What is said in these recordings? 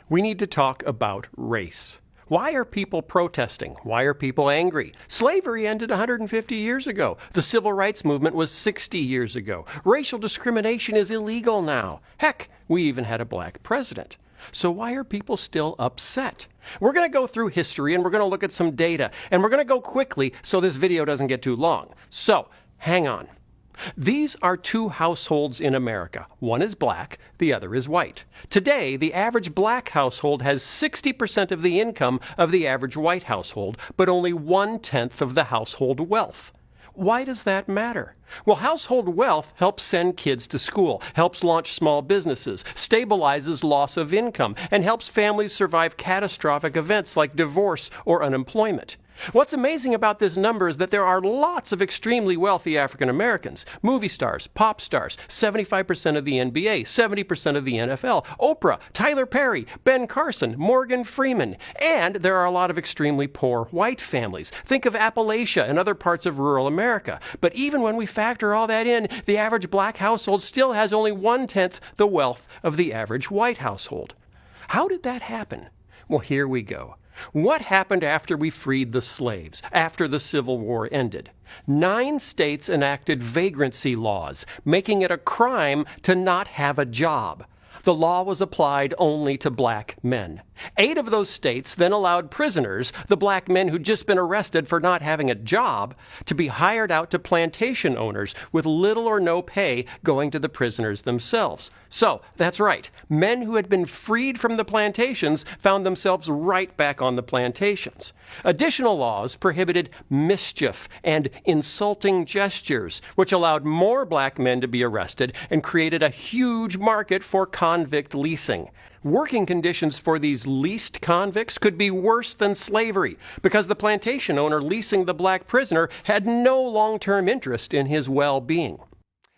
We need to talk about race. Why are people protesting? Why are people angry? Slavery ended 150 years ago. The civil rights movement was 60 years ago. Racial discrimination is illegal now. Heck, we even had a black president. So why are people still upset? We're going to go through history and we're going to look at some data, and we're going to go quickly so this video doesn't get too long. So hang on. These are two households in America. One is black, the other is white. Today, the average black household has 60% of the income of the average white household, but only 1/10 of the household wealth. Why does that matter? Well, household wealth helps send kids to school, helps launch small businesses, stabilizes loss of income, and helps families survive catastrophic events like divorce or unemployment. What's amazing about this number is that there are lots of extremely wealthy African Americans, movie stars, pop stars, 75% of the NBA, 70% of the NFL, Oprah, Tyler Perry, Ben Carson, Morgan Freeman, and there are a lot of extremely poor white families. Think of Appalachia and other parts of rural America. But even when we factor all that in, the average black household still has only 1/10 the wealth of the average white household. How did that happen? Well, here we go. What happened after we freed the slaves, after the Civil War ended? 9 states enacted vagrancy laws, making it a crime to not have a job. The law was applied only to black men. 8 of those states then allowed prisoners, the black men who'd just been arrested for not having a job, to be hired out to plantation owners with little or no pay going to the prisoners themselves. So, that's right, men who had been freed from the plantations found themselves right back on the plantations. Additional laws prohibited mischief and insulting gestures, which allowed more black men to be arrested and created a huge market for convict leasing. Working conditions for these leased convicts could be worse than slavery because the plantation owner leasing the black prisoner had no long-term interest in his well-being.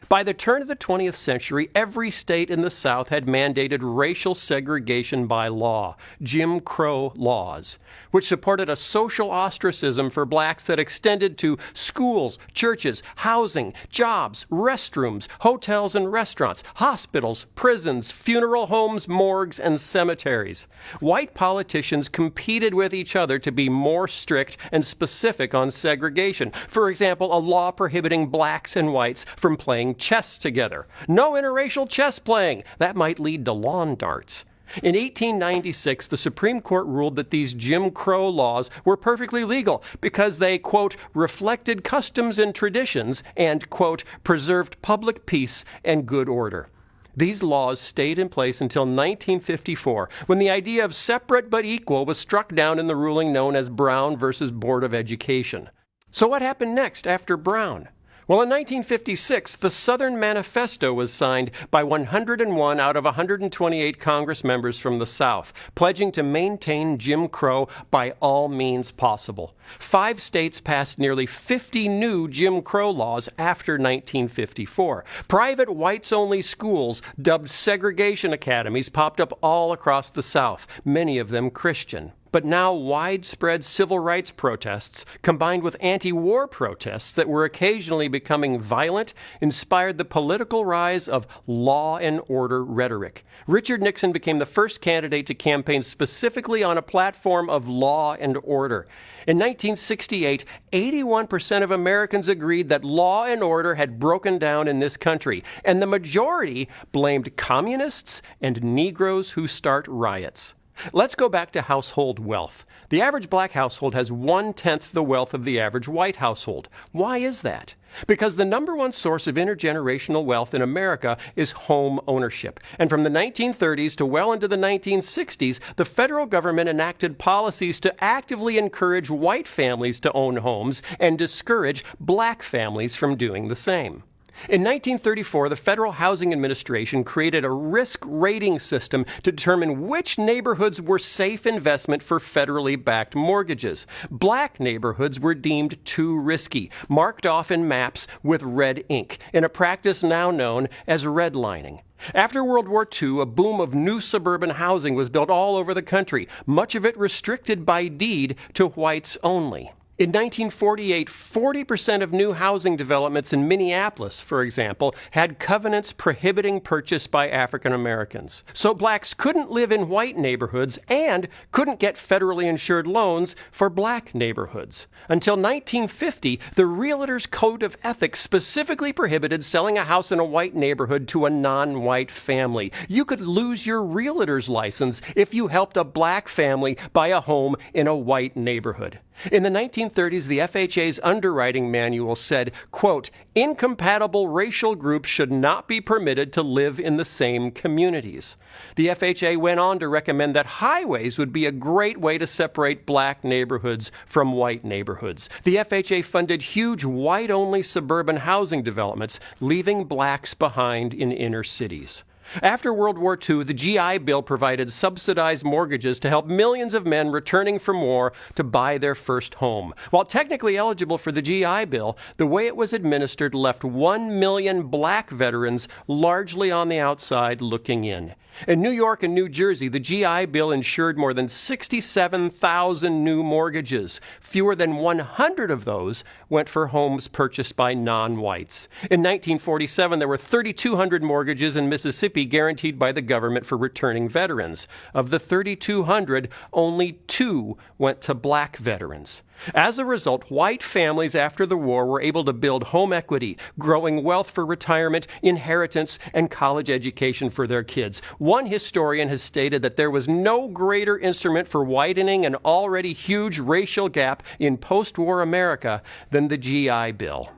By the turn of the 20th century, every state in the South had mandated racial segregation by law, Jim Crow laws, which supported a social ostracism for blacks that extended to schools, churches, housing, jobs, restrooms, hotels and restaurants, hospitals, prisons, funeral homes, morgues, and cemeteries. White politicians competed with each other to be more strict and specific on segregation. For example, a law prohibiting blacks and whites from playing chess together. No interracial chess playing. That might lead to lawn darts. In 1896, the Supreme Court ruled that these Jim Crow laws were perfectly legal because they, quote, reflected customs and traditions and, quote, preserved public peace and good order. These laws stayed in place until 1954, when the idea of separate but equal was struck down in the ruling known as Brown versus Board of Education. So what happened next after Brown? Well, in 1956, the Southern Manifesto was signed by 101 out of 128 Congress members from the South, pledging to maintain Jim Crow by all means possible. 5 states passed nearly 50 new Jim Crow laws after 1954. Private whites-only schools, dubbed segregation academies, popped up all across the South, many of them Christian. But now widespread civil rights protests, combined with anti-war protests that were occasionally becoming violent, inspired the political rise of law and order rhetoric. Richard Nixon became the first candidate to campaign specifically on a platform of law and order. In 1968, 81% of Americans agreed that law and order had broken down in this country, and the majority blamed communists and Negroes who start riots. Let's go back to household wealth. The average black household has 1/10 the wealth of the average white household. Why is that? Because the number one source of intergenerational wealth in America is home ownership. And from the 1930s to well into the 1960s, the federal government enacted policies to actively encourage white families to own homes and discourage black families from doing the same. In 1934, the Federal Housing Administration created a risk rating system to determine which neighborhoods were safe investment for federally backed mortgages. Black neighborhoods were deemed too risky, marked off in maps with red ink, in a practice now known as redlining. After World War II, a boom of new suburban housing was built all over the country, much of it restricted by deed to whites only. In 1948, 40% of new housing developments in Minneapolis, for example, had covenants prohibiting purchase by African Americans. So blacks couldn't live in white neighborhoods and couldn't get federally insured loans for black neighborhoods. Until 1950, the Realtors Code of Ethics specifically prohibited selling a house in a white neighborhood to a non-white family. You could lose your realtor's license if you helped a black family buy a home in a white neighborhood. In the 1930s, the FHA's underwriting manual said, quote, incompatible racial groups should not be permitted to live in the same communities. The FHA went on to recommend that highways would be a great way to separate black neighborhoods from white neighborhoods. The FHA funded huge white-only suburban housing developments, leaving blacks behind in inner cities. After World War II, the GI Bill provided subsidized mortgages to help millions of men returning from war to buy their first home. While technically eligible for the GI Bill, the way it was administered left 1 million black veterans largely on the outside looking in. In New York and New Jersey, the GI Bill insured more than 67,000 new mortgages. Fewer than 100 of those went for homes purchased by non-whites. In 1947, there were 3,200 mortgages in Mississippi guaranteed by the government for returning veterans. Of the 3,200, only 2 went to black veterans. As a result, white families after the war were able to build home equity, growing wealth for retirement, inheritance, and college education for their kids. One historian has stated that there was no greater instrument for widening an already huge racial gap in post-war America than the GI Bill.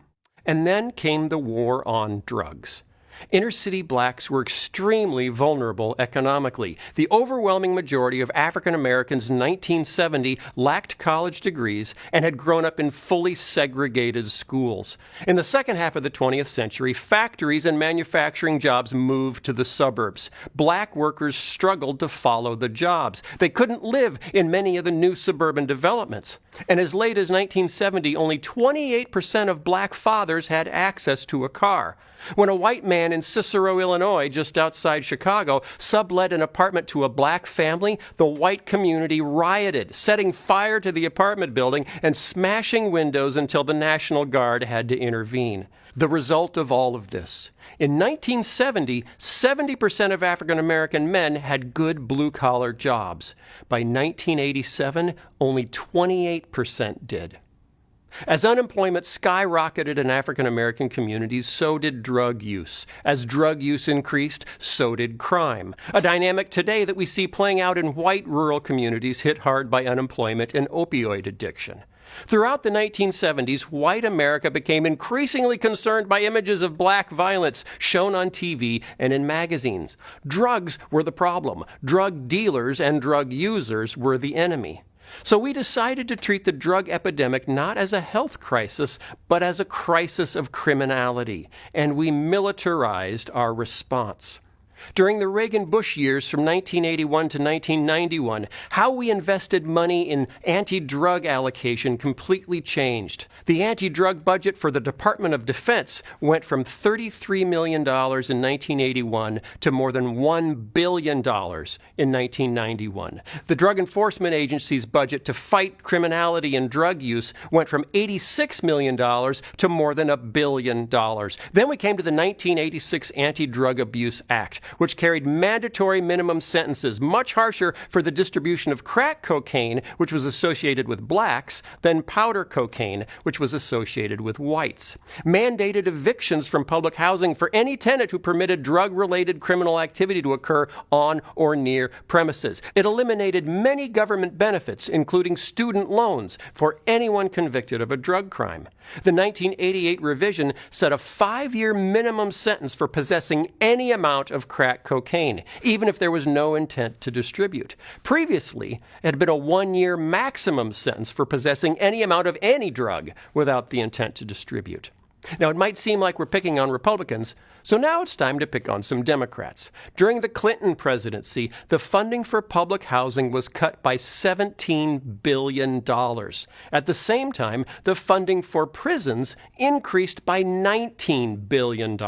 And then came the war on drugs. Inner-city blacks were extremely vulnerable economically. The overwhelming majority of African Americans in 1970 lacked college degrees and had grown up in fully segregated schools. In the second half of the 20th century, factories and manufacturing jobs moved to the suburbs. Black workers struggled to follow the jobs. They couldn't live in many of the new suburban developments. And as late as 1970, only 28% of black fathers had access to a car. When a white man in Cicero, Illinois, just outside Chicago, sublet an apartment to a black family, the white community rioted, setting fire to the apartment building and smashing windows until the National Guard had to intervene. The result of all of this: in 1970, 70% of African American men had good blue-collar jobs. By 1987, only 28% did. As unemployment skyrocketed in African American communities, so did drug use. As drug use increased, so did crime. A dynamic today that we see playing out in white rural communities hit hard by unemployment and opioid addiction. Throughout the 1970s, white America became increasingly concerned by images of black violence shown on TV and in magazines. Drugs were the problem. Drug dealers and drug users were the enemy. So we decided to treat the drug epidemic not as a health crisis, but as a crisis of criminality, and we militarized our response. During the Reagan-Bush years from 1981 to 1991, how we invested money in anti-drug allocation completely changed. The anti-drug budget for the Department of Defense went from $33 million in 1981 to more than $1 billion in 1991. The Drug Enforcement Agency's budget to fight criminality and drug use went from $86 million to more than $1 billion. Then we came to the 1986 Anti-Drug Abuse Act, which carried mandatory minimum sentences, much harsher for the distribution of crack cocaine, which was associated with blacks, than powder cocaine, which was associated with whites. Mandated evictions from public housing for any tenant who permitted drug-related criminal activity to occur on or near premises. It eliminated many government benefits, including student loans, for anyone convicted of a drug crime. The 1988 revision set a 5-year minimum sentence for possessing any amount of crack cocaine, even if there was no intent to distribute. Previously, it had been a 1-year maximum sentence for possessing any amount of any drug without the intent to distribute. Now, it might seem like we're picking on Republicans, so now it's time to pick on some Democrats. During the Clinton presidency, the funding for public housing was cut by $17 billion. At the same time, the funding for prisons increased by $19 billion.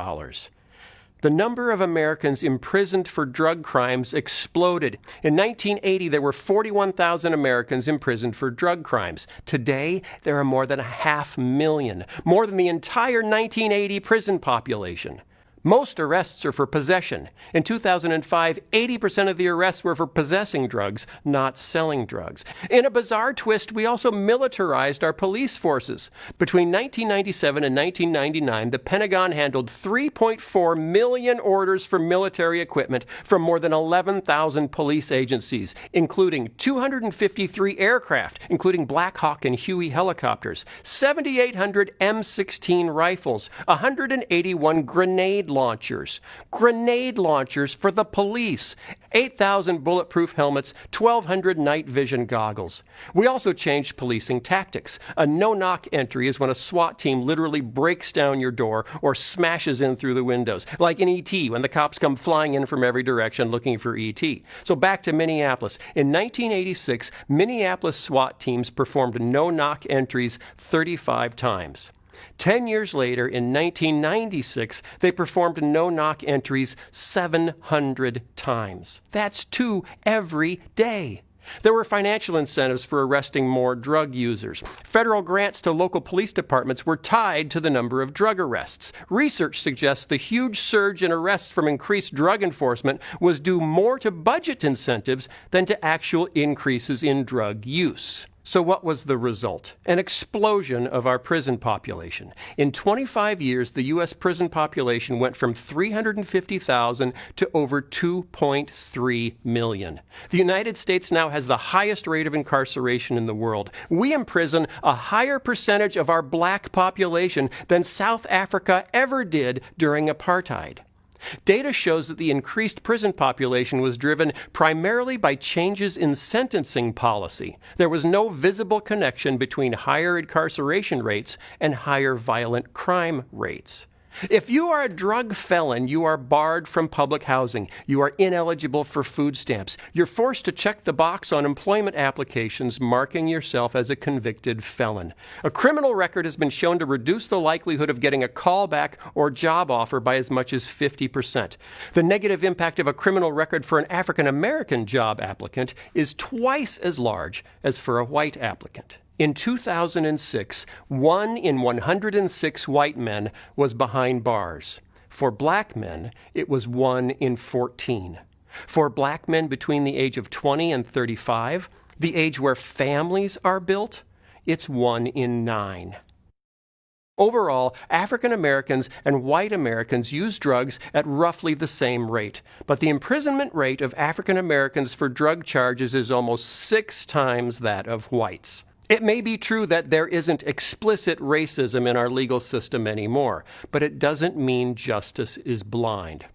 The number of Americans imprisoned for drug crimes exploded. In 1980, there were 41,000 Americans imprisoned for drug crimes. Today, there are more than 500,000, more than the entire 1980 prison population. Most arrests are for possession. In 2005, 80% of the arrests were for possessing drugs, not selling drugs. In a bizarre twist, we also militarized our police forces. Between 1997 and 1999, the Pentagon handled 3.4 million orders for military equipment from more than 11,000 police agencies, including 253 aircraft, including Black Hawk and Huey helicopters, 7,800 M16 rifles, 181 grenade launchers for the police, 8,000 bulletproof helmets, 1,200 night vision goggles. We also changed policing tactics. A no-knock entry is when a SWAT team literally breaks down your door or smashes in through the windows, like in E.T. when the cops come flying in from every direction looking for E.T. So back to Minneapolis. In 1986, Minneapolis SWAT teams performed no-knock entries 35 times. 10 years later, in 1996, they performed no-knock entries 700 times. That's 2 every day. There were financial incentives for arresting more drug users. Federal grants to local police departments were tied to the number of drug arrests. Research suggests the huge surge in arrests from increased drug enforcement was due more to budget incentives than to actual increases in drug use. So what was the result? An explosion of our prison population. In 25 years, the U.S. prison population went from 350,000 to over 2.3 million. The United States now has the highest rate of incarceration in the world. We imprison a higher percentage of our black population than South Africa ever did during apartheid. Data shows that the increased prison population was driven primarily by changes in sentencing policy. There was no visible connection between higher incarceration rates and higher violent crime rates. If you are a drug felon, you are barred from public housing. You are ineligible for food stamps. You're forced to check the box on employment applications marking yourself as a convicted felon. A criminal record has been shown to reduce the likelihood of getting a callback or job offer by as much as 50%. The negative impact of a criminal record for an African American job applicant is twice as large as for a white applicant. In 2006, 1 in 106 white men was behind bars. For black men, it was 1 in 14. For black men between the age of 20 and 35, the age where families are built, it's 1 in 9. Overall, African Americans and white Americans use drugs at roughly the same rate, but the imprisonment rate of African Americans for drug charges is almost 6 times that of whites. It may be true that there isn't explicit racism in our legal system anymore, but it doesn't mean justice is blind.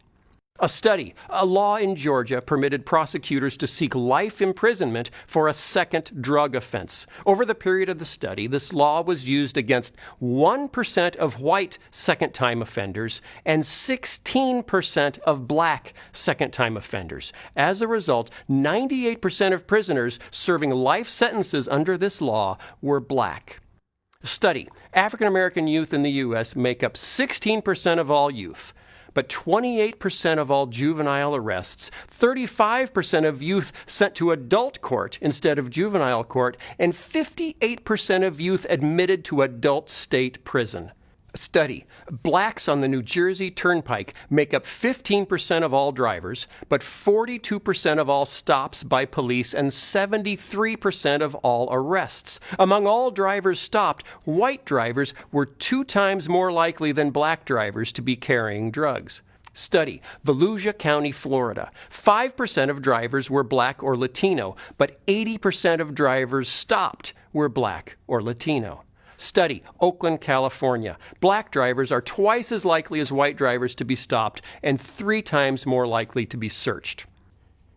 A law in Georgia permitted prosecutors to seek life imprisonment for a second drug offense. Over the period of the study, this law was used against 1% of white second-time offenders and 16% of black second-time offenders. As a result, 98% of prisoners serving life sentences under this law were black. Study: African American youth in the U.S. make up 16% of all youth. But 28% of all juvenile arrests, 35% of youth sent to adult court instead of juvenile court, and 58% of youth admitted to adult state prison. Study: blacks on the New Jersey Turnpike make up 15% of all drivers, but 42% of all stops by police and 73% of all arrests. Among all drivers stopped, white drivers were 2 times more likely than black drivers to be carrying drugs. Study: Volusia County, Florida. 5% of drivers were black or Latino, but 80% of drivers stopped were black or Latino. Study: Oakland, California. Black drivers are twice as likely as white drivers to be stopped and 3 times more likely to be searched.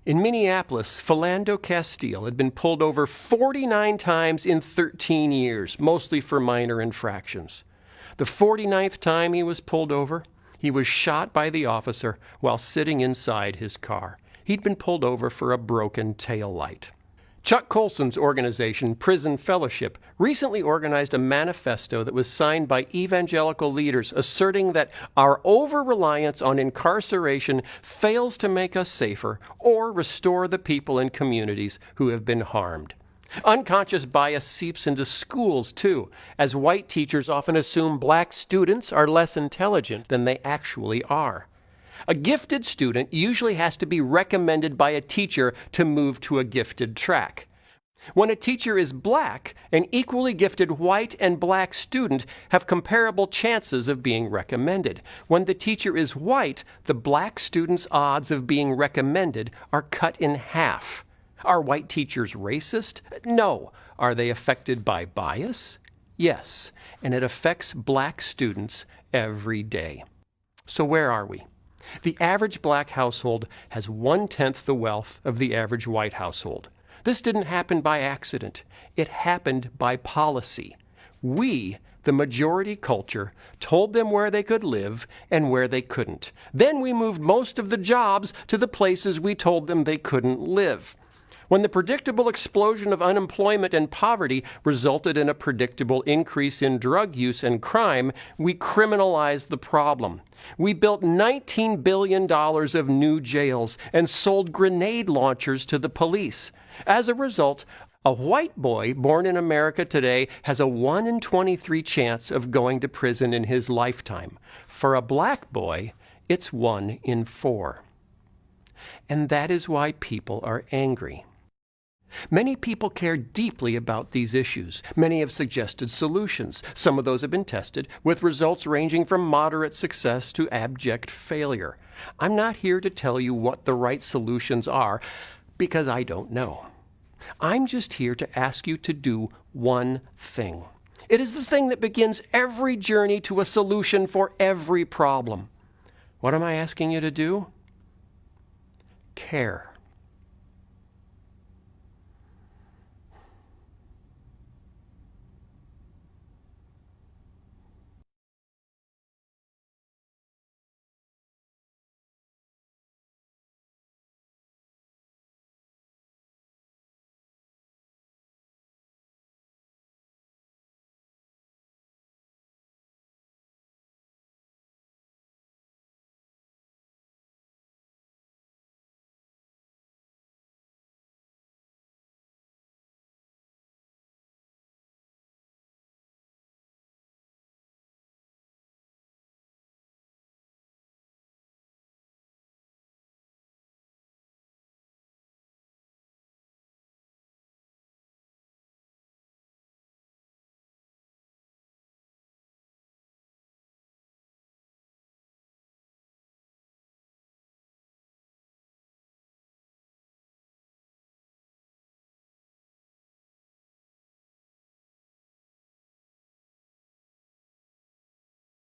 In Minneapolis, Philando Castile had been pulled over 49 times in 13 years, mostly for minor infractions. The 49th time he was pulled over, he was shot by the officer while sitting inside his car. He'd been pulled over for a broken taillight. Chuck Colson's organization, Prison Fellowship, recently organized a manifesto that was signed by evangelical leaders asserting that our over-reliance on incarceration fails to make us safer or restore the people and communities who have been harmed. Unconscious bias seeps into schools, too, as white teachers often assume black students are less intelligent than they actually are. A gifted student usually has to be recommended by a teacher to move to a gifted track. When a teacher is black, an equally gifted white and black student have comparable chances of being recommended. When the teacher is white, the black student's odds of being recommended are cut in half. Are white teachers racist? No. Are they affected by bias? Yes, and it affects black students every day. So where are we? The average black household has 1/10 the wealth of the average white household. This didn't happen by accident. It happened by policy. We, the majority culture, told them where they could live and where they couldn't. Then we moved most of the jobs to the places we told them they couldn't live. When the predictable explosion of unemployment and poverty resulted in a predictable increase in drug use and crime, we criminalized the problem. We built $19 billion of new jails and sold grenade launchers to the police. As a result, a white boy born in America today has a 1 in 23 chance of going to prison in his lifetime. For a black boy, it's 1 in 4. And that is why people are angry. Many people care deeply about these issues. Many have suggested solutions. Some of those have been tested, with results ranging from moderate success to abject failure. I'm not here to tell you what the right solutions are, because I don't know. I'm just here to ask you to do one thing. It is the thing that begins every journey to a solution for every problem. What am I asking you to do? Care.